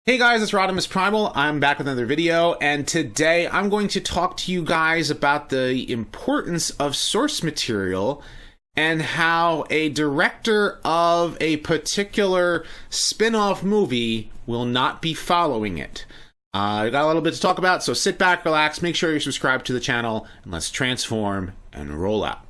Hey guys, it's Rodimus Primal. I'm back with another video, and today I'm going to talk to you guys about the importance of source material and how a director of a particular spin-off movie will not be following it. I got a little bit to talk about, so sit back, relax, make sure you're subscribed to the channel, and let's transform and roll out.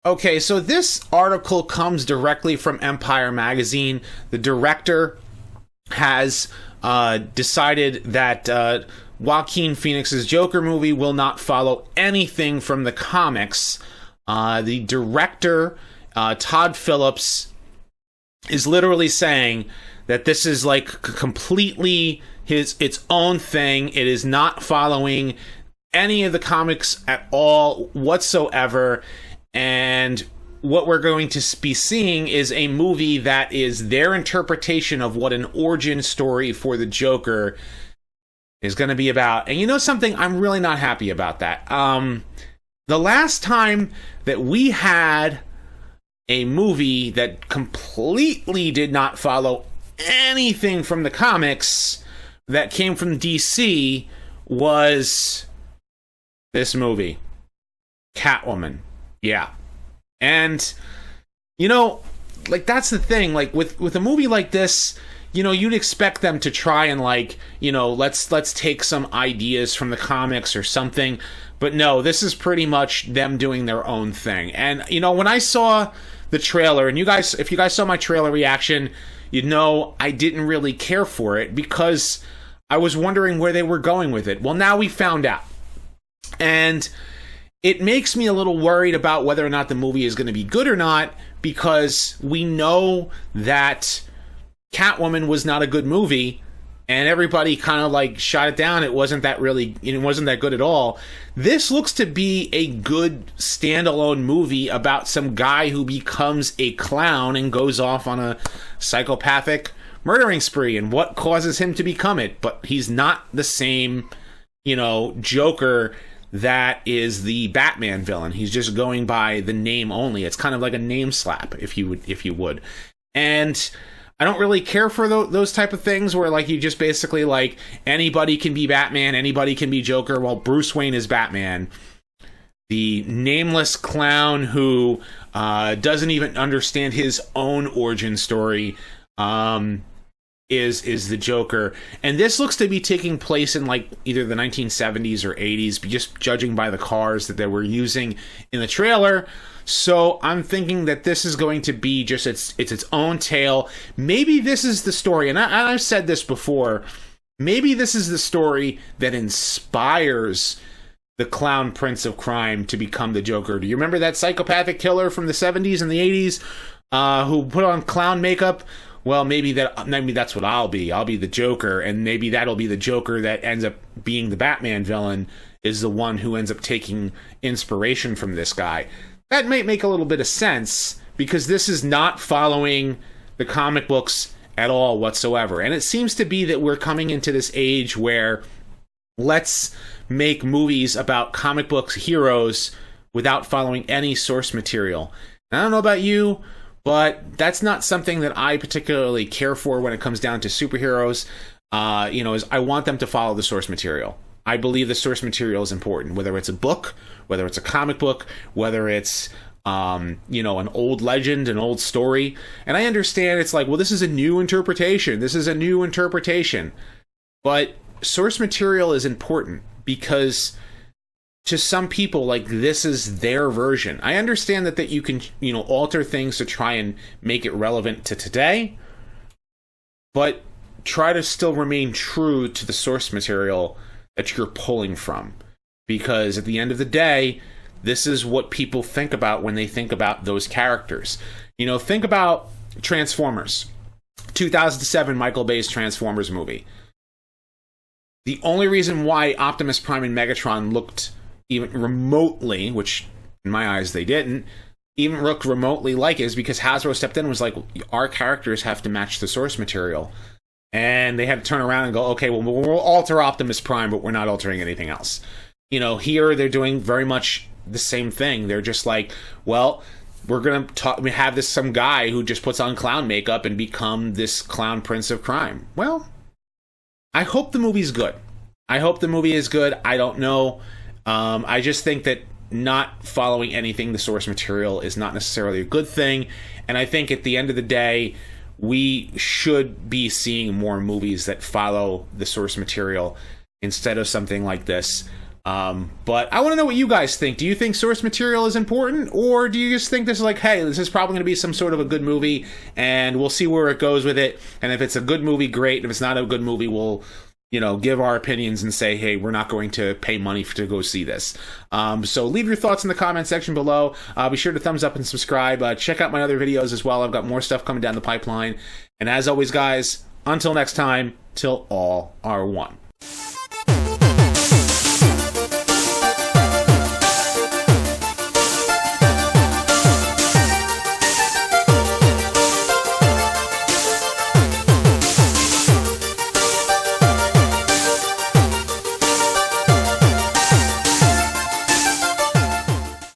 Okay, so this article comes directly from Empire Magazine. The director has decided that Joaquin Phoenix's Joker movie will not follow anything from the comics. The director, Todd Phillips, is literally saying that this is like completely its own thing. It is not following any of the comics at all whatsoever. And what we're going to be seeing is a movie that is their interpretation of what an origin story for the Joker is going to be about. And you know something? I'm really not happy about that. The last time that we had a movie that completely did not follow anything from the comics that came from DC was this movie, Catwoman. Yeah. And, you know, like, that's the thing. Like, with a movie like this, you know, you'd expect them to try and, like, you know, let's take some ideas from the comics or something. But no, this is pretty much them doing their own thing. And, you know, when I saw the trailer, and if you guys saw my trailer reaction, you know I didn't really care for it because I was wondering where they were going with it. Well, now we found out. And it makes me a little worried about whether or not the movie is going to be good or not, because we know that Catwoman was not a good movie, and everybody kind of like shot it down. It wasn't that good at all. This looks to be a good standalone movie about some guy who becomes a clown and goes off on a psychopathic murdering spree and what causes him to become it. But he's not the same, you know, Joker that is the Batman villain. He's just going by the name only. It's kind of like a name slap, if you would. And I don't really care for those type of things where, like, you just basically, like, anybody can be Batman, anybody can be Joker. Well, Bruce Wayne is Batman. The nameless clown who doesn't even understand his own origin story is the Joker. And this looks to be taking place in, like, either the 1970s or 80s, just judging by the cars that they were using in the trailer. So I'm thinking that this is going to be just its own tale. Maybe this is the story, and I've said this before, maybe this is the story that inspires the clown prince of crime to become the Joker. Do you remember that psychopathic killer from the 70s and the 80s who put on clown makeup? Well, maybe that's what I'll be. I'll be the Joker, and maybe that'll be the Joker that ends up being the Batman villain, is the one who ends up taking inspiration from this guy. That might make a little bit of sense, because this is not following the comic books at all whatsoever. And it seems to be that we're coming into this age where let's make movies about comic books heroes without following any source material. And I don't know about you, but that's not something that I particularly care for when it comes down to superheroes. Is I want them to follow the source material. I believe the source material is important, whether it's a book, whether it's a comic book, whether it's, an old legend, an old story. And I understand it's like, well, this is a new interpretation. But source material is important because to some people, like, this is their version. I understand that you can, alter things to try and make it relevant to today, but try to still remain true to the source material that you're pulling from. Because at the end of the day, this is what people think about when they think about those characters. Think about Transformers. 2007 Michael Bay's Transformers movie. The only reason why Optimus Prime and Megatron looked even remotely, which in my eyes they didn't, even look remotely like it, is because Hasbro stepped in and was like, our characters have to match the source material. And they had to turn around and go, okay, well, we'll alter Optimus Prime, but we're not altering anything else. here they're doing very much the same thing. They're just like, well, we're going to have some guy who just puts on clown makeup and become this clown prince of crime. Well, I hope the movie's good. I hope the movie is good. I don't know. I just think that not following anything, the source material, is not necessarily a good thing. And I think at the end of the day, we should be seeing more movies that follow the source material instead of something like this. But I want to know what you guys think. Do you think source material is important, or do you just think this is like, hey, this is probably going to be some sort of a good movie and we'll see where it goes with it, and if it's a good movie, great, and if it's not a good movie, we'll give our opinions and say, hey, we're not going to pay money to go see this. So leave your thoughts in the comment section below. Be sure to thumbs up and subscribe. Check out my other videos as well. I've got more stuff coming down the pipeline. And as always, guys, until next time, till all are one.